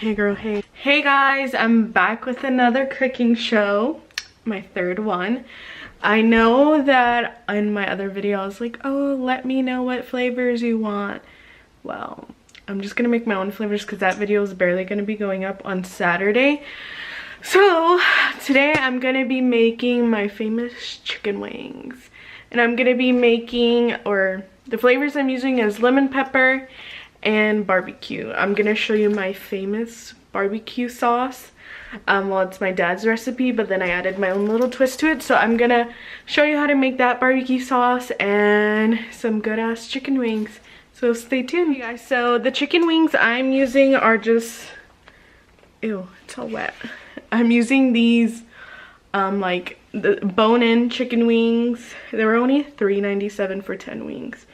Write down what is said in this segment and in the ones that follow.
Hey girl, hey. Hey guys, I'm back with another cooking show, my third one. I know that in my other video I was like, oh, let me know what flavors you want. Well, I'm just gonna make my own flavors because that video is barely gonna be going up on Saturday. So today I'm gonna be making my famous chicken wings. And I'm gonna be making, or the flavors I'm using is lemon pepper and barbecue. I'm gonna show you my famous barbecue sauce. Well, it's my dad's recipe, but then I added my own little twist to it. So I'm gonna show you how to make that barbecue sauce and some good ass chicken wings. So stay tuned, you guys. So the chicken wings I'm using are just, ew, it's all wet. I'm using these like the bone-in chicken wings. They were only $3.97 for 10 wings.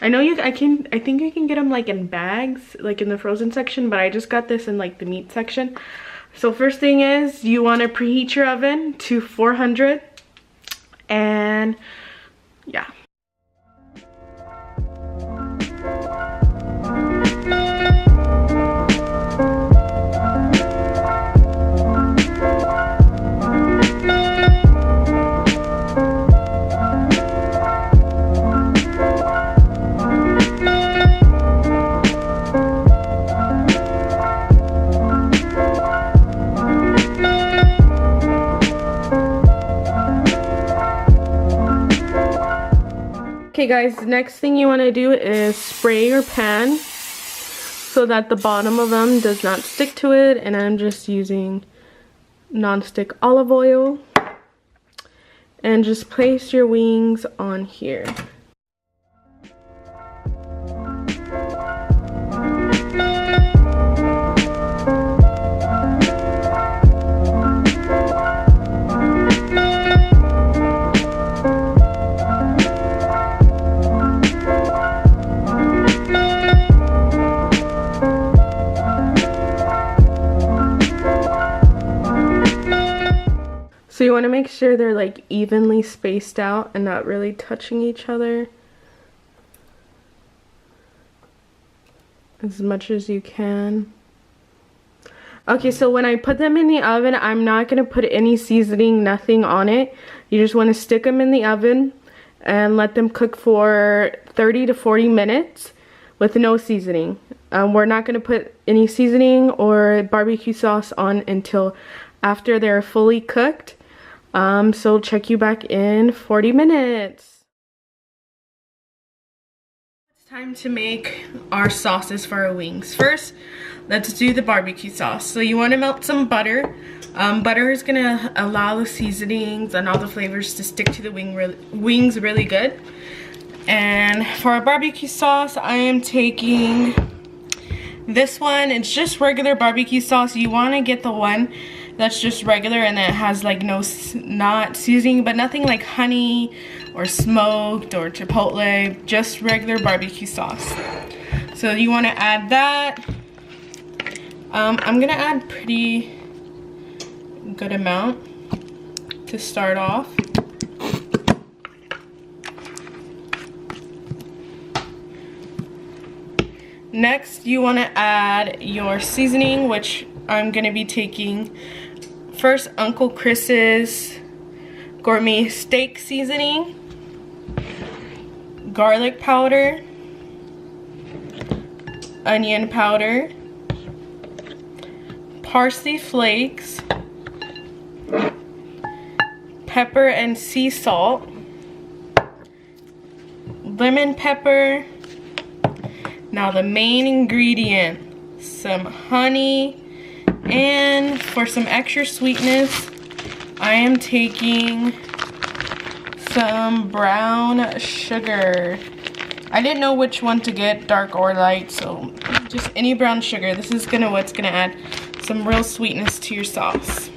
I know I think you can get them like in bags, like in the frozen section, but I just got this in like the meat section. So first thing is you want to preheat your oven to 400, and yeah. Okay guys, next thing you want to do is spray your pan so that the bottom of them does not stick to it, and I'm just using non-stick olive oil, and just place your wings on here. So you want to make sure they're like evenly spaced out and not really touching each other as much as you can. Okay, so when I put them in the oven, I'm not going to put any seasoning, nothing on it. You just want to stick them in the oven and let them cook for 30 to 40 minutes with no seasoning. We're not going to put any seasoning or barbecue sauce on until after they're fully cooked. So check you back in 40 minutes. It's time to make our sauces for our wings. First, let's do the barbecue sauce. So you want to melt some butter. Butter is going to allow the seasonings and all the flavors to stick to the wings really good. And for our barbecue sauce, I am taking this one. It's just regular barbecue sauce. You want to get the one that's just regular and that has like not seasoning, but nothing like honey or smoked or chipotle, just regular barbecue sauce. So you want to add that. I'm gonna add pretty good amount to start off. Next, you want to add your seasoning, which I'm going to be taking first Uncle Chris's gourmet steak seasoning, garlic powder, onion powder, parsley flakes, pepper and sea salt, lemon pepper. Now the main ingredient, some honey, and for some extra sweetness, I am taking some brown sugar. I didn't know which one to get, dark or light, so just any brown sugar. This is what's gonna add some real sweetness to your sauce.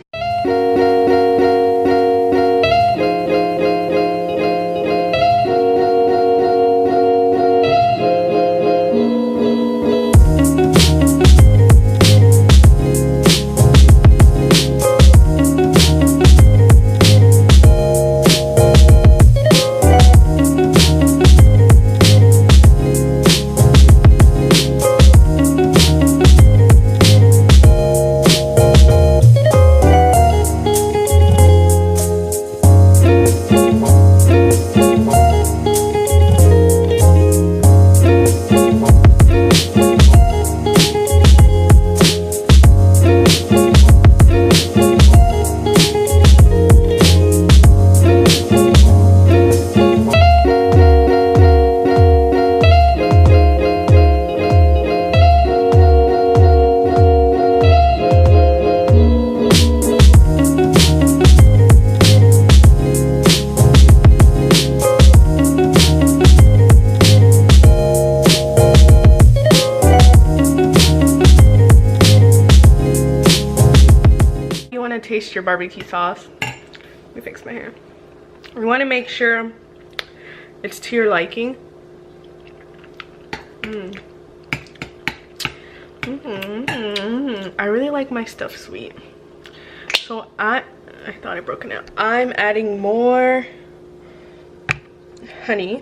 taste your barbecue sauce. Let me fix my hair. You want to make sure it's to your liking. I really like my stuff sweet. So I thought I broke it out. I'm adding more honey.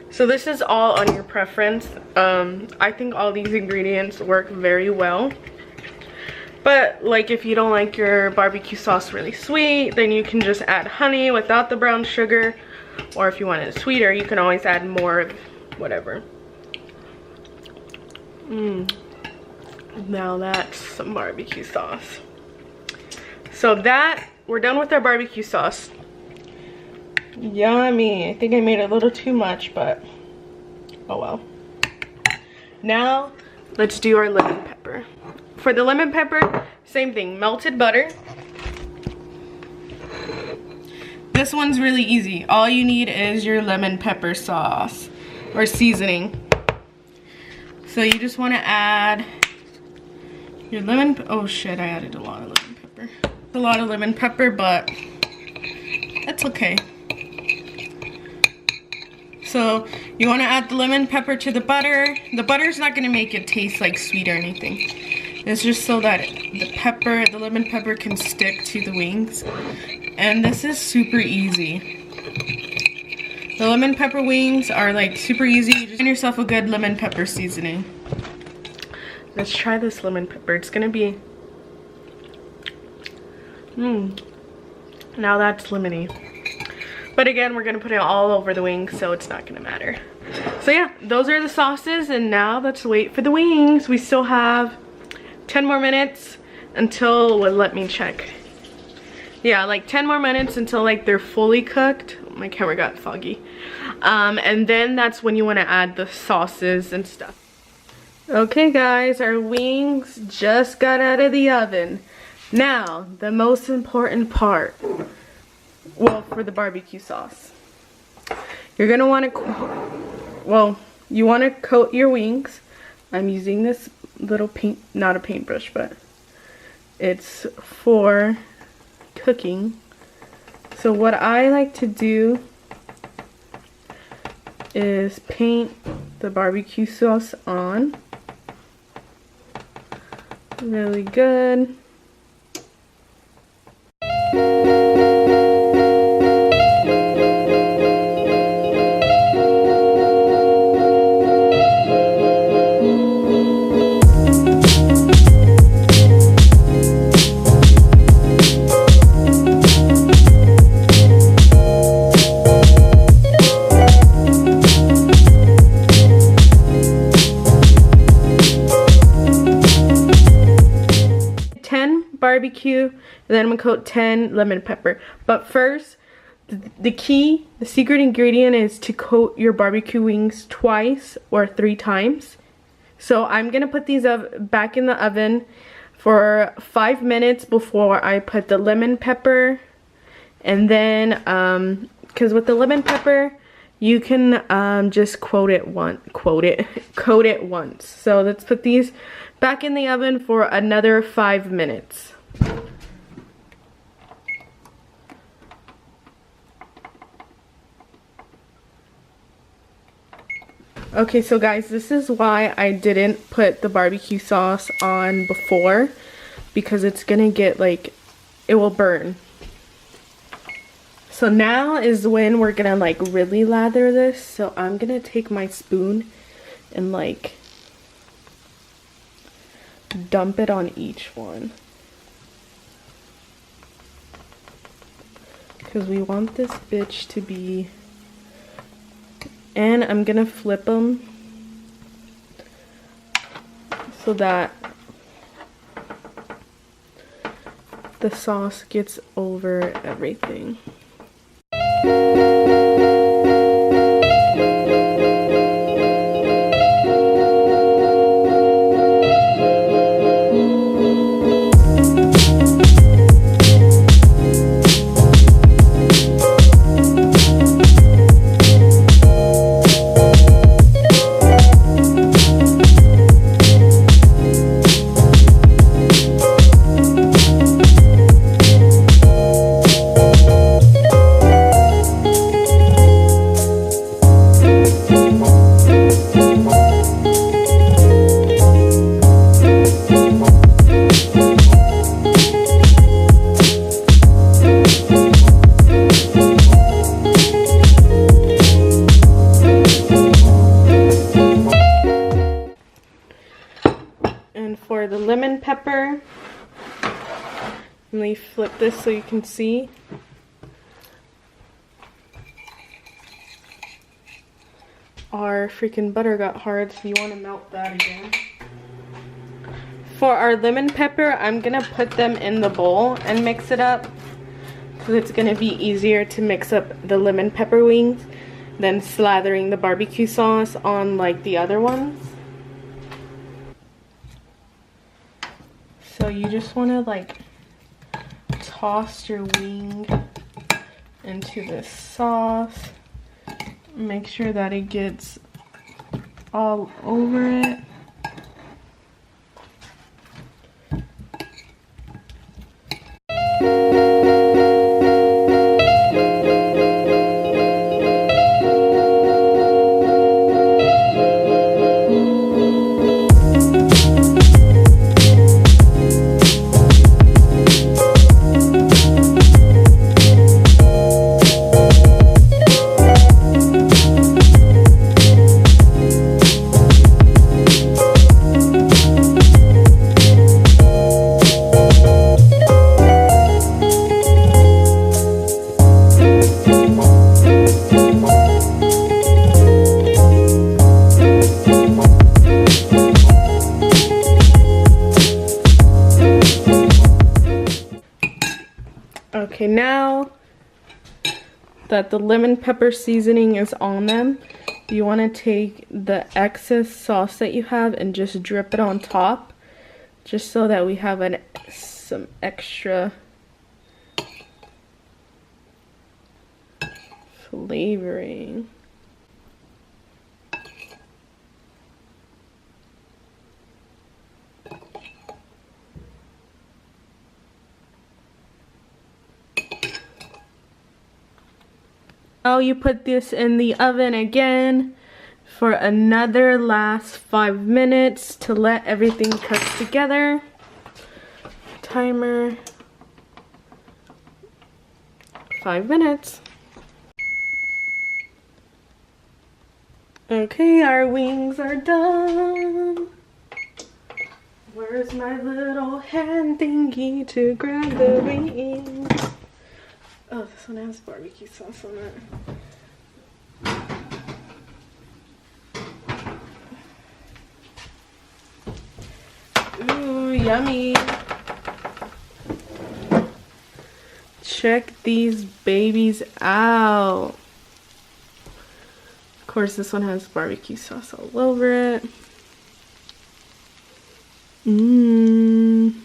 So this is all on your preference. I think all these ingredients work very well. But like if you don't like your barbecue sauce really sweet, then you can just add honey without the brown sugar. Or if you want it sweeter, you can always add more of whatever. Now that's some barbecue sauce. So that, we're done with our barbecue sauce. Yummy. I think I made a little too much, but oh well. Now let's do our lemon pepper. For the lemon pepper, same thing, melted butter. This one's really easy. All you need is your lemon pepper sauce or seasoning. So you just want to add your lemon, oh shit, I added a lot of lemon pepper. A lot of lemon pepper, but that's okay. So you want to add the lemon pepper to the butter. The butter's not going to make it taste like sweet or anything. It's just so that the lemon pepper can stick to the wings. And this is super easy. The lemon pepper wings are like super easy. You just find yourself a good lemon pepper seasoning. Let's try this lemon pepper. It's gonna be, now that's lemony. But again, we're gonna put it all over the wings, so it's not gonna matter. So yeah, those are the sauces, and now let's wait for the wings. We still have 10 more minutes until, well, let me check. Yeah, like 10 more minutes until like they're fully cooked. My camera got foggy. And then that's when you want to add the sauces and stuff. Okay guys, our wings just got out of the oven. Now, the most important part, well, for the barbecue sauce. You're gonna want to, you want to coat your wings. I'm using this little paint, not a paintbrush, but it's for cooking. So what I like to do is paint the barbecue sauce on really good. Barbecue, and then I'm gonna coat 10 lemon pepper. But first, the secret ingredient is to coat your barbecue wings twice or 3 times. So I'm gonna put these back in the oven for 5 minutes before I put the lemon pepper. And then because with the lemon pepper you can just coat it once. So let's put these back in the oven for another 5 minutes. Okay, so guys, this is why I didn't put the barbecue sauce on before, because it's gonna get like, it will burn. So now is when we're gonna like really lather this. So I'm gonna take my spoon and like dump it on each one, because we want this bitch to be, and I'm gonna flip them so that the sauce gets over everything. for the lemon pepper, let me flip this so you can see. Our freaking butter got hard, so you want to melt that again. For our lemon pepper, I'm gonna put them in the bowl and mix it up, because it's gonna be easier to mix up the lemon pepper wings than slathering the barbecue sauce on like the other ones. So you just want to like toss your wing into this sauce. Make sure that it gets all over it. Okay, now that the lemon pepper seasoning is on them, you want to take the excess sauce that you have and just drip it on top, just so that we have some extra flavoring. Now you put this in the oven again for another last 5 minutes to let everything cook together. Timer, 5 minutes. Okay, our wings are done. Where's my little hand thingy to grab the wings? Oh, this one has barbecue sauce on it. Ooh, yummy. Check these babies out. Of course, this one has barbecue sauce all over it. Mmm.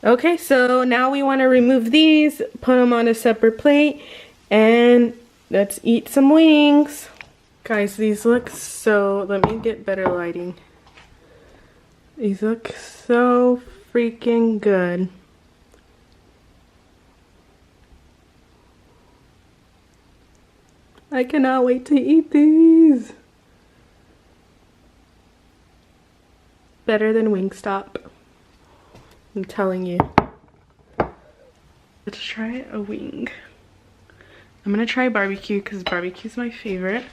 Okay, so now we want to remove these, put them on a separate plate, and let's eat some wings. Guys, these look so, let me get better lighting. These look so freaking good. I cannot wait to eat these. Better than Wingstop. I'm telling you. Let's try a wing. I'm gonna try barbecue because barbecue's my favorite.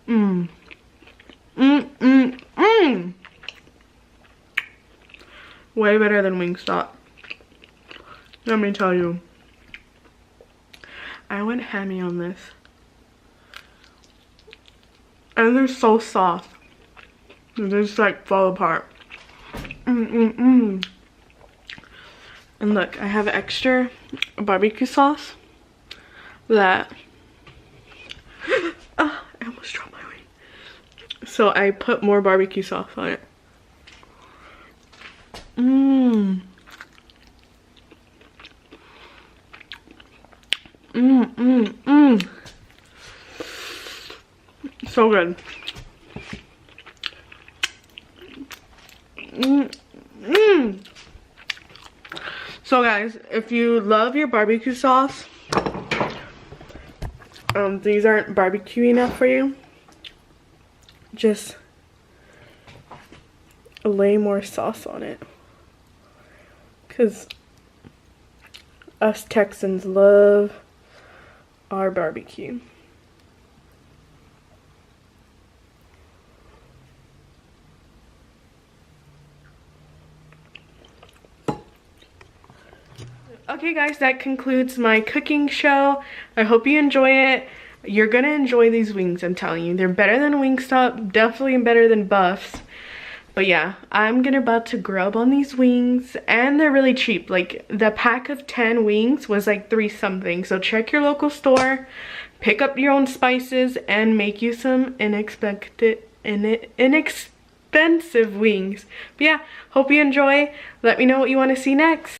Mmm. Mmm, mmm, mmm. Way better than Wingstop. Let me tell you. I went hammy on this. And they're so soft. They just like fall apart. And look, I have extra barbecue sauce that I almost dropped my wing. So I put more barbecue sauce on it. Mmm. Mmm, mmm, mmm. So good. So guys, if you love your barbecue sauce, these aren't barbecue enough for you, just lay more sauce on it, because us Texans love our barbecue. Okay guys, that concludes my cooking show. I hope you enjoy it. You're gonna enjoy these wings, I'm telling you. They're better than Wingstop, definitely better than Buff's. But yeah, I'm about to grub on these wings, and they're really cheap. Like, the pack of 10 wings was like $3 something. So check your local store, pick up your own spices, and make you some inexpensive wings. But yeah, hope you enjoy. Let me know what you want to see next.